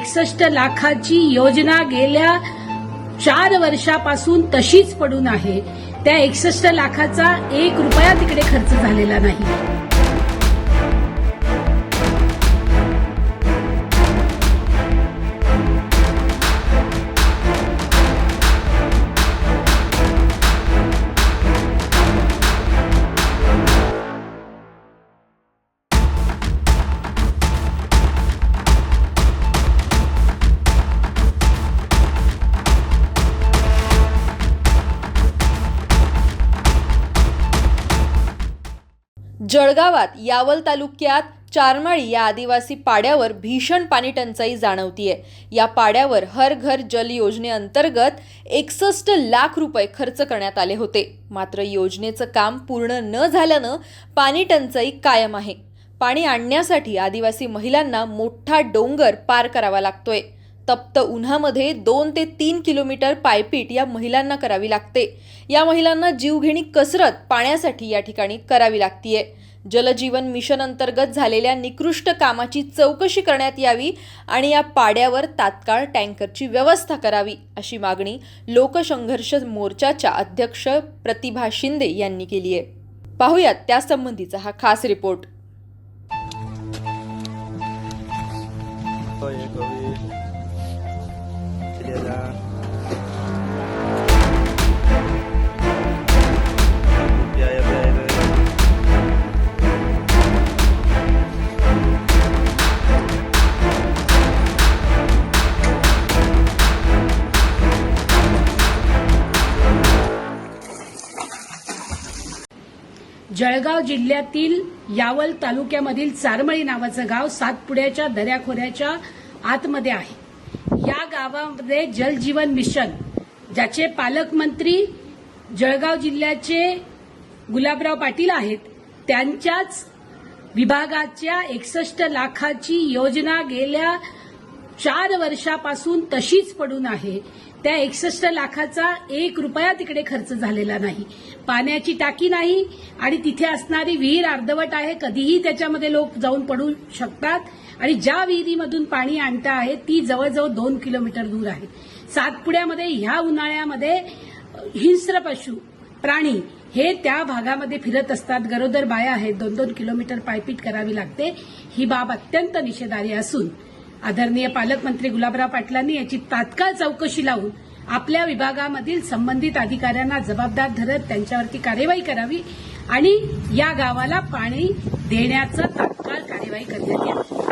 61 लाखाची योजना गेल्या 4 वर्षापासून तशीच पडून आहे। त्या 61 लाखाचा 1 रुपया तिकडे खर्च झालेला नाही। जळगावात यावल तालुक्यात चारमाळी या आदिवासी पाड्यावर भीषण पाणी टंचाई जाणवतीये। या पाड्यावर हर घर जल योजनेअंतर्गत 61 लाख रुपये खर्च करण्यात आले होते। मात्र योजनेचं काम पूर्ण न झाल्यानं पाणी टंचाई कायम आहे। पाणी आणण्यासाठी आदिवासी महिलांना मोठा डोंगर पार करावा लागतोय। तप्त उन्हामध्ये 2 ते 3 किलोमीटर पायपीट या महिलांना करावी लागते। या महिलांना जीवघेणी कसरत पाण्यासाठी या ठिकाणी करावी लागतीये। जलजीवन मिशन अंतर्गत झालेल्या निकृष्ट कामाची चौकशी करण्यात यावी आणि या पाड्यावर तात्काळ टँकरची व्यवस्था करावी अशी मागणी लोकसंघर्ष मोर्चाच्या अध्यक्ष प्रतिभा शिंदे यांनी केली आहे। पाहूयात त्यासंबंधीचा हा खास रिपोर्ट। जळगाव जिल्ह्यातील यावल तालुक्यामधील चारमळी नावाचं गाव सातपुड्याच्या दऱ्याखोऱ्याच्या आतमध्ये आहे। या गावामध्ये जलजीवन मिशन ज्याचे पालकमंत्री जळगाव जिल्ह्याचे गुलाबराव पाटील आहेत, त्यांच्याच विभागाच्या 61 लाखाची योजना गेल्या 4 वर्षापासून तशीच पडून आहे। त्या 61 लाखाचा 1 रुपया तिकडे खर्च झालेला नाही। पाण्याची टाकी नाही आणि तिथे असणारी विहीर अर्धवट आहे। कधीही त्याच्यामध्ये लोक जाऊन पडू शकतात आणि ज्या विहिरीमधून पाणी आणता आहे ती जवळजवळ 2 किलोमीटर दूर आहे। सातपुड्यामध्ये ह्या उन्हाळ्यामध्ये हिंस्र पशु प्राणी हे त्या भागामध्ये फिरत असतात। गरोदर बाया आहेत, 2-2 किलोमीटर पायपीट करावी लागते। ही बाब अत्यंत निषेधार्ह असून आदरणीय पालकमंत्री गुलाबराव पाटलांनी याची तात्काळ चौकशी लावून आपल्या विभागामधील संबंधित अधिकाऱ्यांना जबाबदार धरत त्यांच्यावरती कार्यवाही करावी आणि या गावाला पाणी देण्याचं तात्काळ कार्यवाही करण्यात यावी।